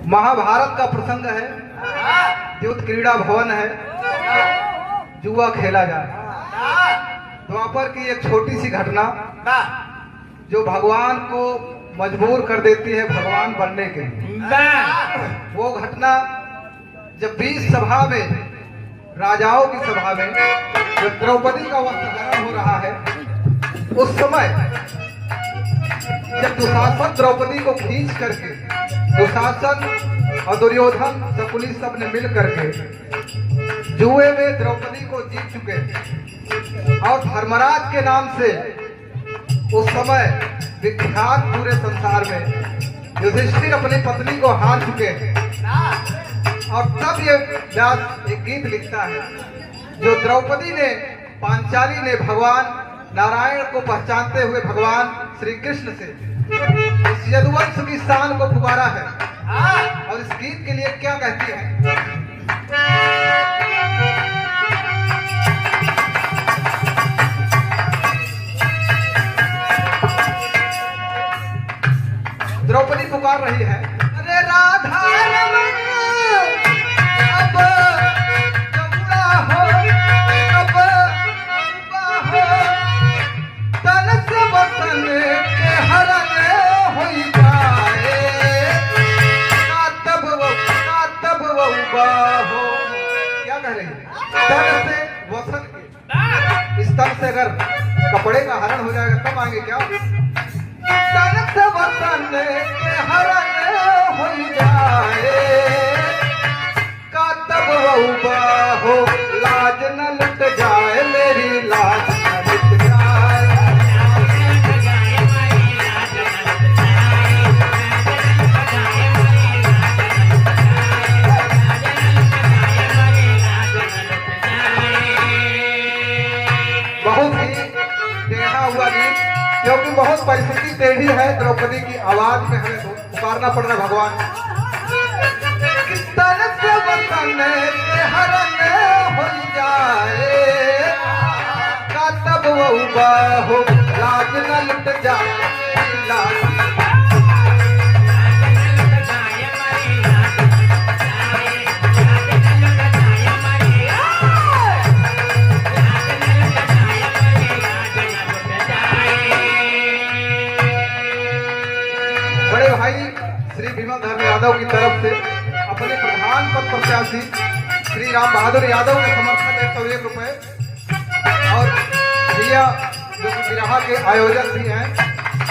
महाभारत का प्रसंग है, युद्ध क्रीड़ा भवन है, जुआ खेला जा रहा है। द्वापर की एक छोटी सी घटना जो भगवान को मजबूर कर देती है भगवान बनने के लिए। वो घटना जब 20 सभा में, राजाओं की सभा में, जब द्रौपदी का वस्त्रहरण हो रहा है, उस समय जब दुशासन द्रौपदी को खींच करके, दुशासन और दुर्योधन शकुनी सब ने मिल करके जुए में द्रौपदी को जीत चुके और धर्मराज के नाम से उस समय विख्यात पूरे संसार में युधिष्ठिर अपनी पत्नी को हार चुके और तब ये व्यास एक गीत लिखता है जो द्रौपदी ने, पांचाली ने भगवान नारायण को पहचानते हुए भगवान श्री कृष्ण से इस यदुवंश की शान को पुकारा है। और इस गीत के लिए क्या कहती है? द्रौपदी पुकार रही है, अरे राधा रमन अब जमुना हो, अब हो तन से वतन के हरण हो जाए, ना तब वो हो। क्या कह रही है? तन से वतन के, इस तन से अगर कपड़े का हरण हो जाएगा तब आएंगे क्या? तन से वतन के हरण हो जाए, का तब वो हो, लाज न लुट जाए मेरी, लाज न लुट जाए। बहुत ही टेढ़ा हुआ गीत, क्योंकि बहुत परिस्थिति टेढ़ी है। द्रौपदी की आवाज में हमें पुकारना पड़ रहा भगवान, तन से वतन के हरण हो जाए, का तब वो हो, लाज न लुट जाए, लाज। बड़े भाई श्री विमल यादव की तरफ से अपने प्रधान पद प्रत्याशी श्री राम बहादुर यादव के समर्थन 101 रुपए और भैया जो विराहा के आयोजक भी हैं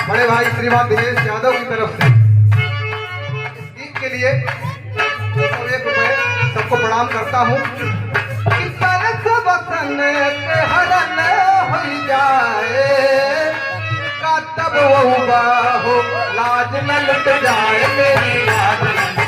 बड़े भाई श्रीमान दिनेश यादव की तरफ से इस गीत के लिए 101 रुपए सबको प्रणाम करता हूँ। हरण हो जाए, का तब वो हो, लाज न लुट जाए मेरी, लाज न लुट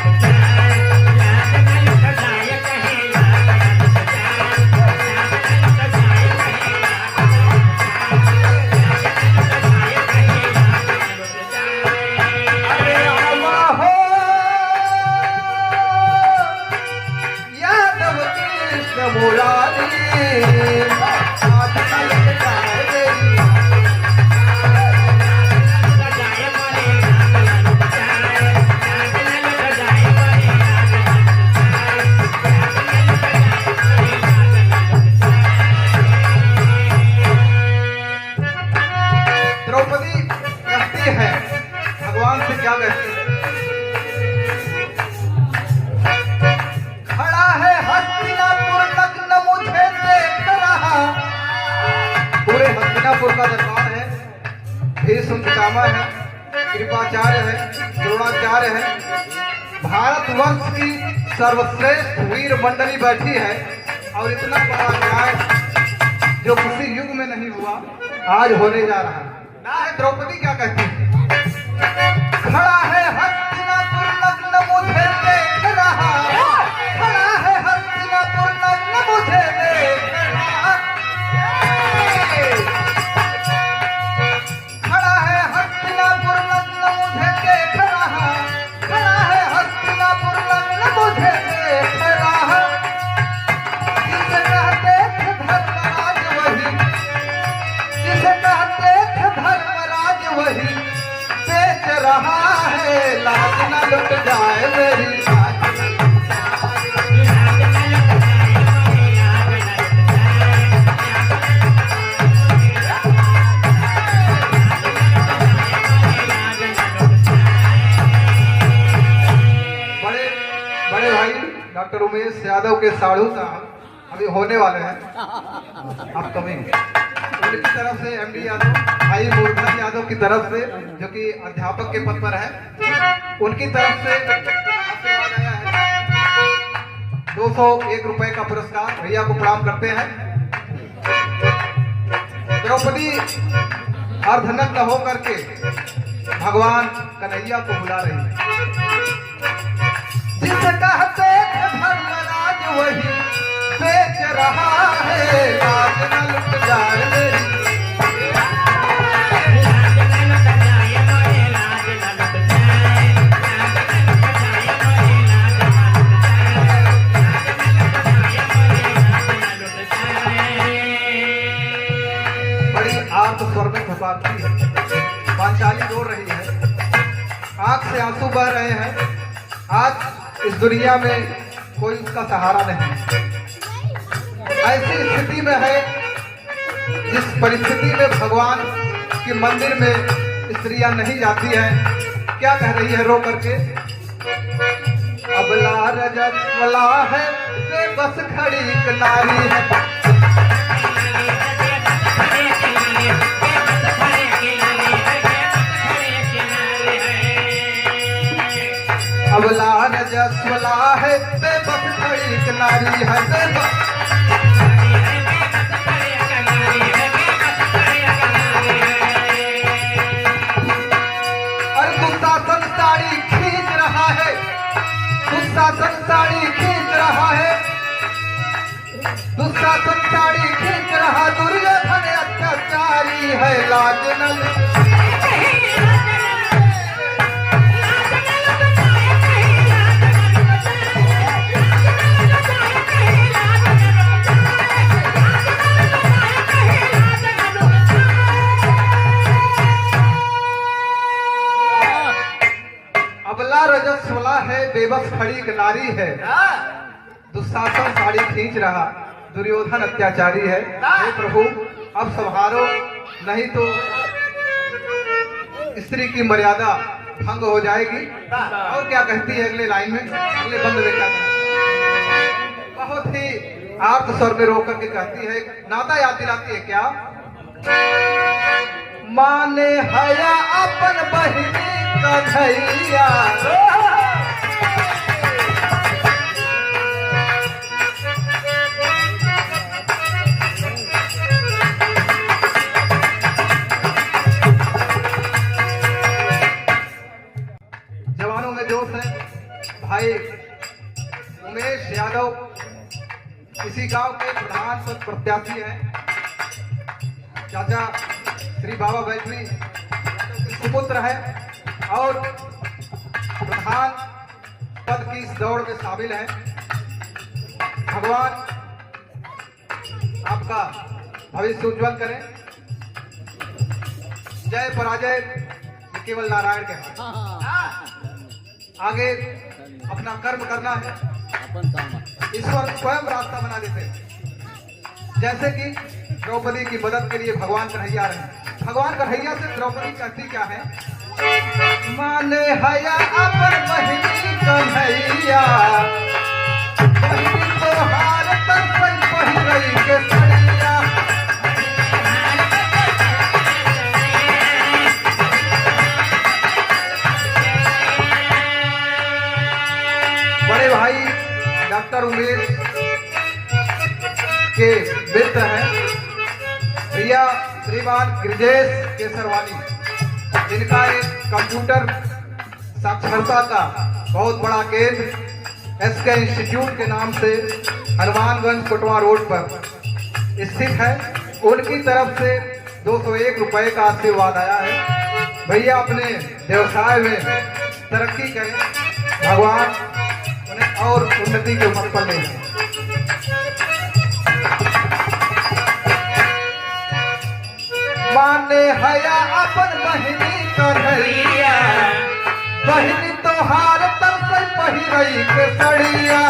का दरबार है, भीष्म पितामह है, कृपाचार्य है, द्रोणाचार्य है, भारतवर्ष की सर्वश्रेष्ठ वीर मंडली बैठी है और इतना बड़ा न्याय जो किसी युग में नहीं हुआ आज होने जा रहा है। द्रौपदी क्या कहती है? खड़ा है हस्तिनापुर नग्न मुझे देख रहा, खड़ा है हस्तिनापुर नग्न मुझे देख रहा, खड़ा है हस्तिनापुर नग्न मुझे देख रहा, खड़ा है हस्तिनापुर नग्न मुझे देख रहा, जिसे कहते थे धर्मराज वही, जिसे कहते थे धर्मराज वही, है, लाज न लुट जाए मेरी लाज न बड़े बड़े भाई डॉक्टर उमेश यादव के साड़ू साहब अभी होने वाले हैं अपकमिंग, उनकी तरफ से एमडी यादव, भाई मूर्धन यादव की तरफ से जो कि अध्यापक के पद पर है, उनकी तरफ से आशीर्वाद आया है 201 रुपए का पुरस्कार। भैया को प्रणाम करते हैं। द्रौपदी अर्धनग्न होकर के भगवान कन्हैया को बुला रही है। जिस कहते धर्मराज वही बेच रहा है, लाज न लुट जाए मेरी बड़ी आर्त स्वर में फुकारती है। पांचाली रो रही है, आंख से आंसू बह रहे हैं। आज इस दुनिया में कोई उसका सहारा नहीं। ऐसी स्थिति में है, जिस परिस्थिति में भगवान के मंदिर में स्त्रियां नहीं जाती हैं। क्या कह रही है रो करके? अबला रजस्वला है, बेबस खड़ी एक नारी है। अबला रजस्वला है, बेबस खड़ी एक नारी है। और दुशासन साड़ी खींच रहा है, दुशासन साड़ी खींच रहा है, दुशासन साड़ी खींच रहा। दुर्योधन अत्याचारी है, लाज न रजस्वला है, बेबस खड़ी एक नारी है। दुशासन साड़ी खींच रहा, दुर्योधन अत्याचारी है। हे प्रभु अब संहारो, नहीं तो स्त्री की मर्यादा भंग हो जाएगी। और क्या कहती है अगले लाइन में, अगले बंद में क्या कहती है? बहुत ही आर्त स्वर में रो करके कहती है, नाता याद दिलाती है क्या? माने हया अपन बहिनी कन्हैया, जवानों में जोश है। भाई उमेश यादव इसी गांव के प्रधान पद प्रत्याशी हैं। चाचा श्री बाबा बैठवी सुपुत्र है और प्रधान पद की इस दौड़ में शामिल है। भगवान आपका भविष्य उज्जवल करें। जय पराजय केवल नारायण के हाथ। आगे अपना कर्म करना है, ईश्वर स्वयं रास्ता बना देते हैं। जैसे कि द्रौपदी की मदद के लिए भगवान कन्हैया रहे। भगवान कन्हैया से द्रौपदी कहती क्या है? माने हया अपन बहिनी कन्हैया, बहिनी तो हार तक पहिरई के सड़िया। बड़े भाई डॉक्टर उमेश के मित्र हैं भैया श्रीमान गिरिजेश केसरवानी, जिनका एक कंप्यूटर साक्षरता का बहुत बड़ा केंद्र एसके इंस्टीट्यूट के नाम से हनुमानगंज कोटवा रोड पर स्थित है। उनकी तरफ से 201 रुपए का आशीर्वाद आया है। भैया अपने व्यवसाय में तरक्की करें, भगवान उन्हें और उन्नति के मत पर ले जाए। माने हया अपन बहिनी कन्हैया, कई के सड़िया।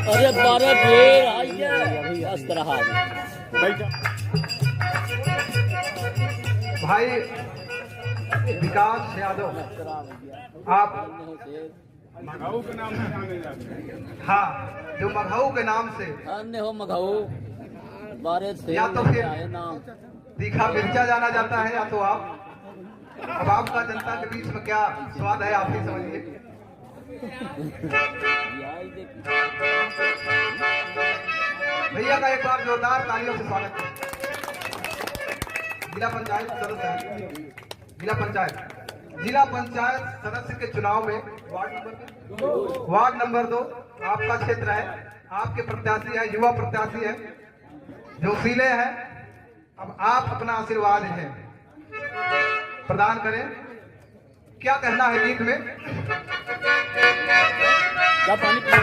अरे 12 देर आई है इस तरह भाई विकास यादव, आप मगाऊ के नाम से जाने जाते हैं। हाँ, जो मघऊ के नाम से अन्य हो मघऊ 12 से या तो फिर आए नाम तीखा मिर्चा जाना जाता है, या तो आप। अब आपका जनता के बीच में क्या स्वाद है, आप ही समझिए। भैया का एक बार जोरदार तालियों से स्वागत है। जिला पंचायत सदस्य हैं। जिला पंचायत सदस्य के चुनाव में वार्ड नंबर 2 आपका क्षेत्र है। आपके प्रत्याशी है, युवा प्रत्याशी है, जोशीले हैं। अब आप अपना आशीर्वाद है प्रदान करें। क्या कहना है गीत में? क्या पानी पियो?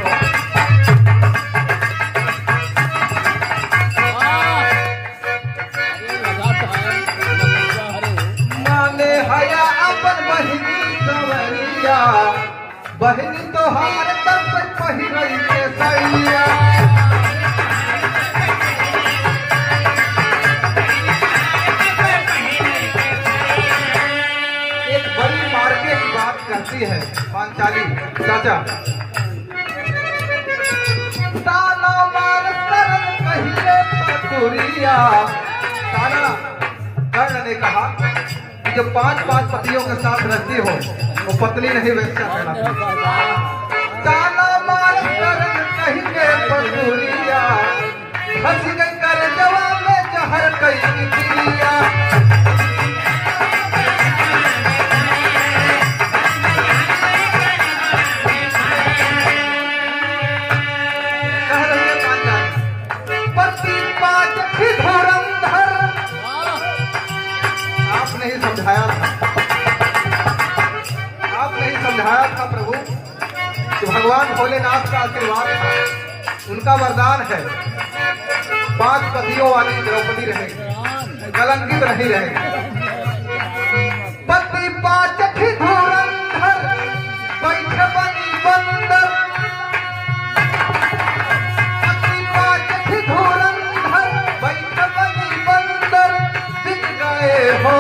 माने हया अपन बहिनी सवरिया, बहिनी तोहार तब पहिरई के सैया। एक बड़ी मार्केट की बात करती है पांचाली चाचा। ताना मार सरल कहिए पतुरिया। ताना कर्ण ने कहा कि जो 5-5 पतियों के साथ रहती हो वो पत्नी नहीं वैसा कहलाती। ताना मार सरल कहिए पतुरिया, हंस गई कर जवाब में जहर कई पिया। आपने ही समझाया था प्रभु कि भगवान भोलेनाथ का आशीर्वाद था, उनका वरदान है। 5 पतियों वाली द्रौपदी रहेगी, कलंकित नहीं रहेगी। पति 5 धुरंधर बैठ बनी बंदर, पति 5 धुरंधर बैठ बनी बंदर, बिक गए हो।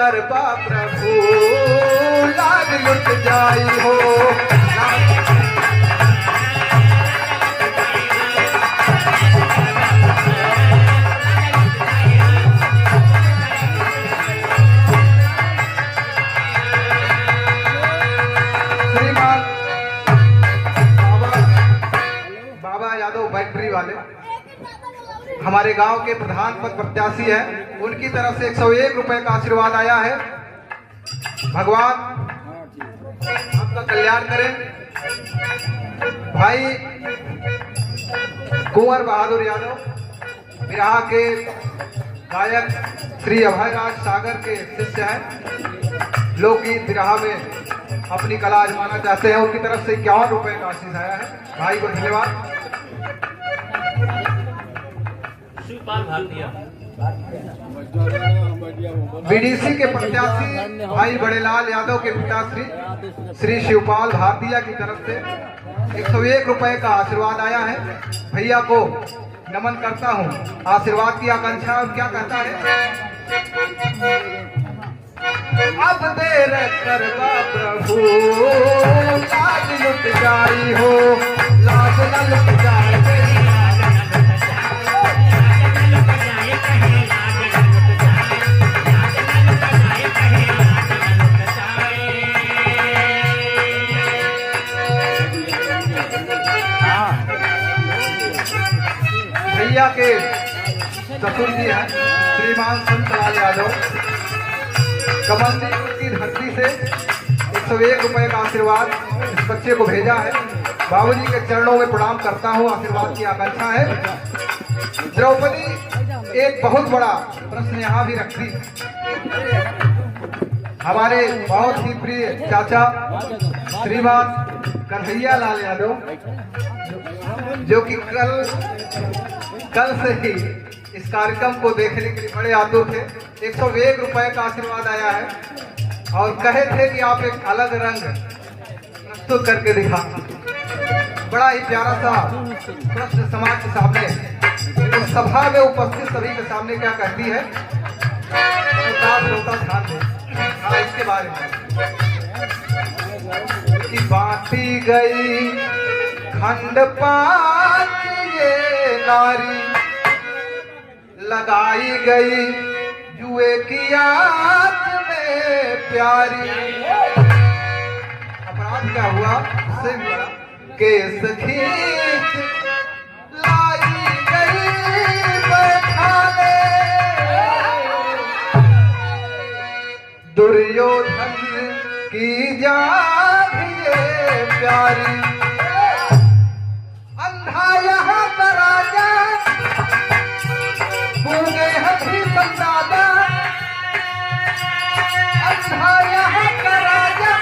कृपा प्रभु लाज लुट जाई हो। श्रीमान बाबा यादव बैटरी वाले हमारे गांव के प्रधान पद प्रत्याशी है, उनकी तरफ से 101 रुपए का आशीर्वाद आया है। भगवान आपका कल्याण करें। भाई कुंवर बहादुर यादव बिरहा के गायक श्री अभयराज सागर के शिष्य हैं, लोकगीत बिरहा में अपनी कला आजमाना चाहते हैं। उनकी तरफ से 51 रुपए का आशीष आया है। भाई को धन्यवाद। शिवपाल भारतीय बीडीसी के प्रत्याशी भाई बड़ेलाल यादव के पिताश्री श्री शिवपाल भारतीय की तरफ से 101 रुपए का आशीर्वाद आया है। भैया को नमन करता हूँ। आशीर्वाद की आकांक्षा और क्या कहता है, अब देर करवा प्रभु लाज लुट जाई हो, लाज न लुट जाए। भैया के ससुर जी हैं श्रीमान संतलाल यादव, कमलदीप की धरती से 101 रुपए का आशीर्वाद इस बच्चे को भेजा है। बाबूजी के चरणों में प्रणाम करता हूँ। आशीर्वाद की आकांक्षा है। द्रौपदी एक बहुत बड़ा प्रश्न यहाँ भी रखती, हमारे बहुत ही प्रिय चाचा श्रीमान कन्हैया लाल यादव, जो कि कल से ही इस कार्यक्रम को देखने के लिए बड़े आतुर थे। 101 रुपए का आशीर्वाद आया है और कहे थे कि आप एक अलग रंग प्रस्तुत करके दिखा। बड़ा ही प्यारा सा प्रश्न समाज के सामने, उस सभा में उपस्थित सभी के सामने क्या कहती है, ध्यान दे। हाँ, इसके बारे में कि बांटी गई खंड पात ये नारी, लगाई गई जुए की आंच में प्यारी। अपराध क्या हुआ, उससे भी बड़ा केस खींच लाई गई बैठाने, दुर्योधन की जान ये प्यारी। अंधा यहाँ का राजा, गूंगे हंसी संदादा, अंधा यहाँ का राजा,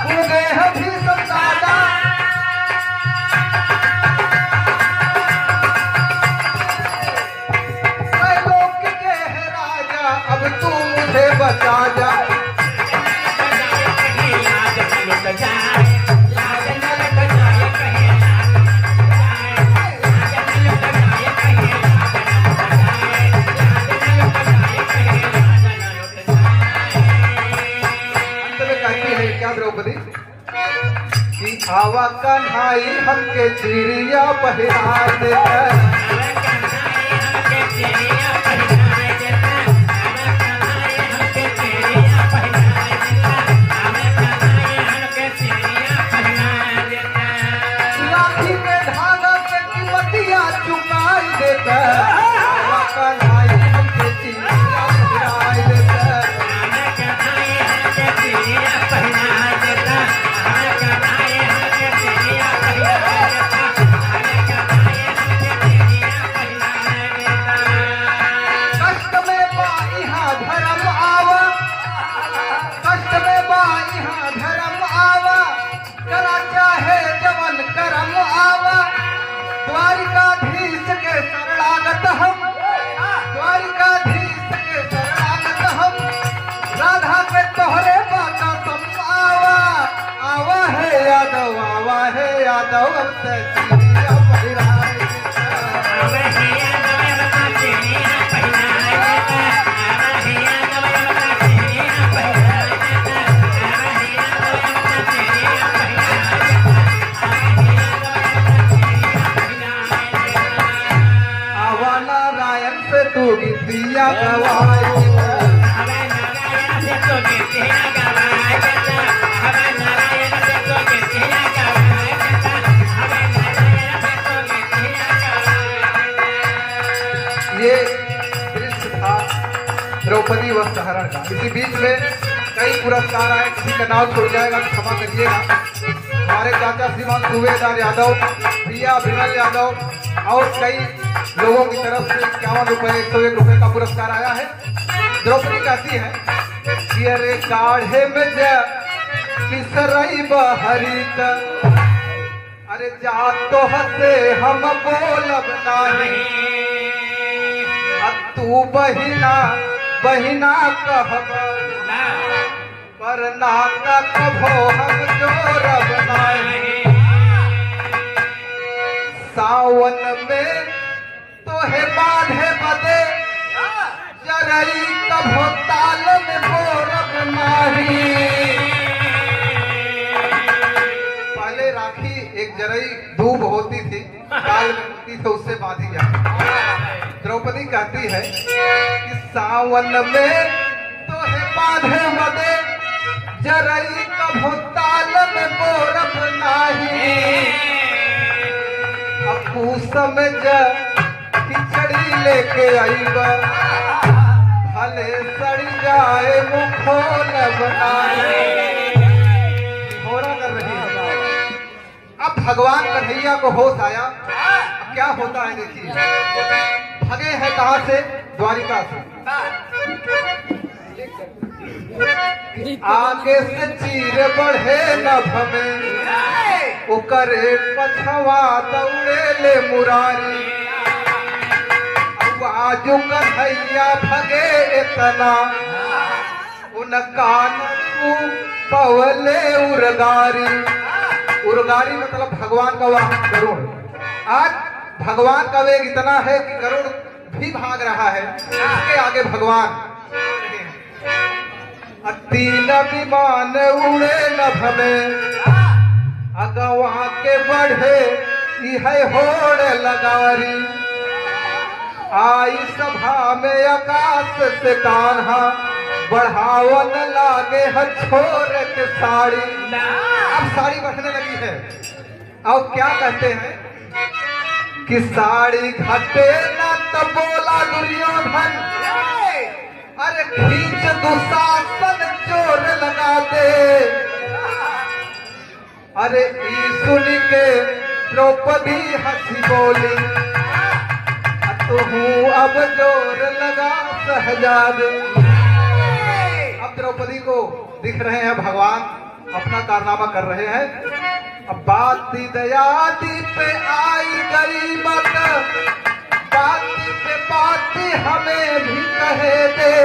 गूंगे हंसी संदादा। मैं लोक के है राजा, अब तू मुझे बचा जा। द्रौपदी कि आवा कन्हाई हमके चिड़िया पहिरा देता, लाठी में धागा के कीमतिया चुकाई देता, आवा कन्हाई हमके चिड़िया पहिरा देता। द्वारिकाधीश के शरणागत हम, द्वारिकाधीश के शरणागत हम, राधा के तोहरे बाका तुम आवा। आवा है यादव, आवा है यादव, अब से चिड़िया पहिराए। तू गीतिया गवाई, ये दृश्य था द्रौपदी वस्त्र हरण का। इसी बीच में कई पुरस्कार आए, किसी का नाम छूट जाएगा तो क्षमा करिएगा। हमारे चाचा श्रीमान सूबेदार यादव, भैया विमल यादव और कई लोगों की तरफ से 51 रुपए 101 रुपए का पुरस्कार आया है। द्रौपदी कहती है कि अरे काढ़े में किसरई बहरित, अरे जा तो हसे हम बोलब नहीं, तू बहिना बहिना कहब पर नाता कभो हम जोरब नाही। सावन में तोहे बांधे बदे जरई कभो ताल में बोरब नाही। पहले राखी एक जरई दूब होती थी, ताल में होती थी, उससे बांधी जाती। द्रौपदी कहती है कि सावन में तोहे बांधे बदे जरई कभो ताल में बोरब नाही। अब समझ खिचड़ी लेके आईबा भले सड़ी जाए मुखोल बनाए। होरा कर रही है। अब भगवान कन्हैया को होश आया। अब क्या होता है देखिए, भगे हैं कहां से? द्वारिका से। आगे से चीर बढ़े नभ में उकरे पछवा दौड़े ले मुरारी। आजू कन्हैया भगे इतना उन कान को पवले उरगारी। उरगारी मतलब भगवान का वाहन गरुड़। आज भगवान का वेग इतना है कि गरुड़ भी भाग रहा है, इसके आगे भगवान। तीन विमान उड़े नभ में अगवा के बढ़े है होड़ लगारी। आई सभा में आकाश से कान्हा बढ़ावन लागे है छोर के साड़ी। अब साड़ी बढ़ने लगी है। अब क्या कहते हैं कि साड़ी घटे न तो बोला दुर्योधन अरे खींच दुशासन चोर लगा दे। अरे ई सुन के द्रौपदी हंसी बोली तो हूँ अब जोर लगा सहजादे। अब द्रौपदी को दिख रहे हैं भगवान अपना कारनामा कर रहे हैं। अब बाती दयादी पे आई गरीबत बाती पे बाती हमें भी कहे दे।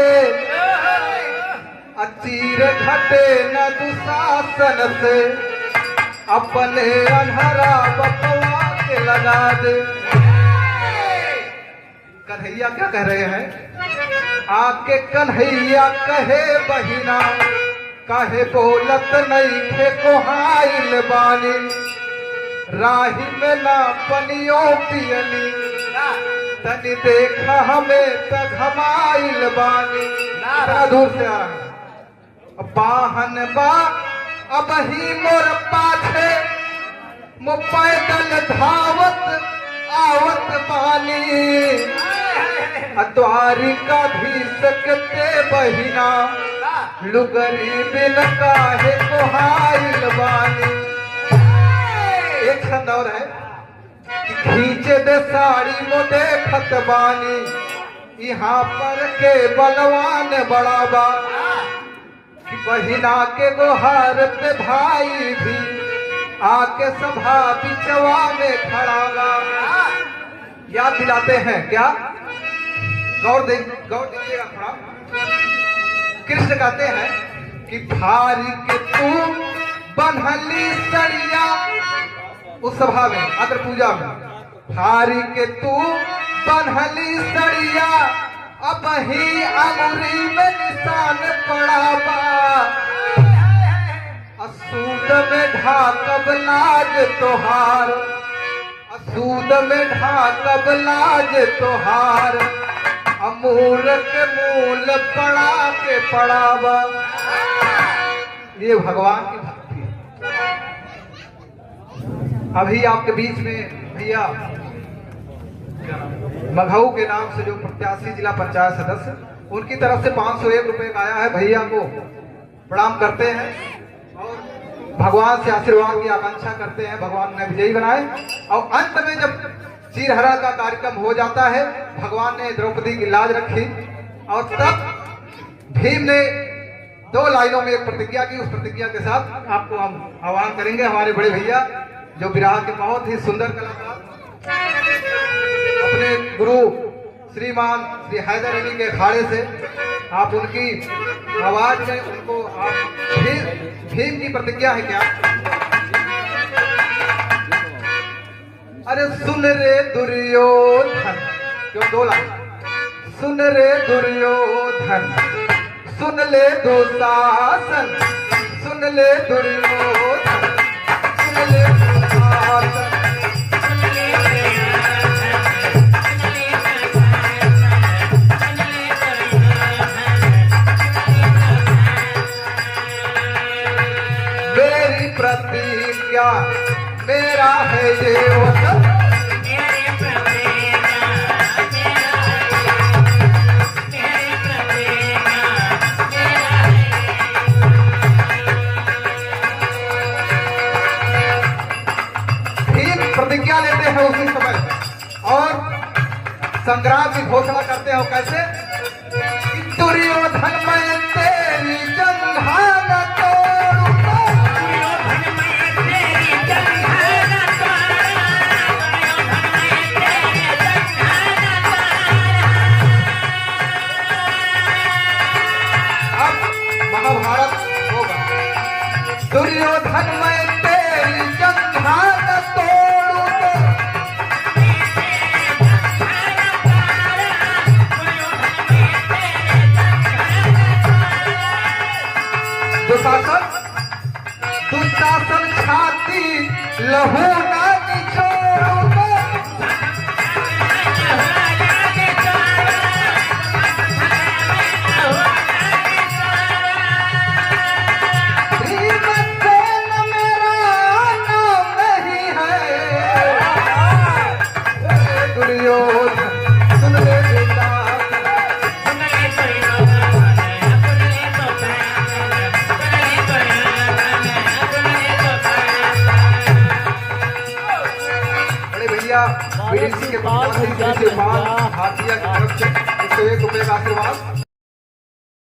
अचीर घटे न दुशासन से अपने अनहरा बपवा के लगा दे। कन्हैया क्या कह रहे हैं? आके कन्हैया कहे बहिना काहे बोलत नहीं थे कोहाइल बानी। राही में ना पनियो पियली तनी देखा हमें तक हमाइल बानी। इतना दूर से आ रहा है। बाहन बा अब ही मोर पाछे मो पैदल धावत आवत बानी। द्वारिका भी सकते बहिना लुगरी बिन काहे कोहाइल बानी। एक छंद और है कि खींचे दे साड़ी मो देखत बानी। यहाँ पर के बलवान बड़ाबा कि बहिना के गोहार पे भाई भी आके सभा बिचवा में खड़ागा। याद दिलाते हैं क्या? गौर दीजिएगा थोड़ा। कृष्ण कहते हैं कि भारी के तू बन्हली सड़िया। उस सभा में अग्र पूजा में भारी के तू बन्हली सड़िया अब ही अंगुरी में निशान पड़ाबा। असूद में ढाकब लाज तोहार असूद में ढाकब लाज तोहार। अमूल के मूल पड़ा के पड़ावा। ये भगवान की भक्ति है। अभी आपके बीच में भैया मघऊ के नाम से जो प्रत्याशी जिला पंचायत सदस्य उनकी तरफ से 501 रुपए का आया है। भैया को प्रणाम करते हैं और भगवान से आशीर्वाद की आकांक्षा करते हैं भगवान ने विजयी बनाए। और अंत में जब चीरहरण का कार्यक्रम हो जाता है भगवान ने द्रौपदी की लाज रखी और तब भीम ने 2 लाइनों में एक प्रतिज्ञा की। उस प्रतिज्ञा के साथ आपको हम आह्वान करेंगे हमारे बड़े भैया जो बिहार के बहुत ही सुंदर कलाकार अपने गुरु श्रीमान श्री हैदर अली के अखाड़े से आप उनकी आवाज में उनको आप भीम की प्रतिज्ञा है क्या? अरे सुन रे दुर्योधन, क्यों 2 लाइन? सुन रे दुर्योधन, सुन ले दुशासन, सुन ले दुर्योधन, सुन ले दुशासन। मेरी प्रतिज्ञा मेरा है ये वचन, प्रतिज्ञा लेते हैं उसी समय और संग्राम की घोषणा करते हो। कैसे? दुर्योधन मैं तेरी जंघा न तोड़ूंगा, अब महाभारत होगा। दुर्योधन मैं तेरी जंघा न तोड़ूंगा, दुशासन छाती लहू ना निचोड़ूंगा, भीमसेन मेरा नाम नहीं है, दुर्योधन सुन ले बीडीसी के भारतीय की तरफ से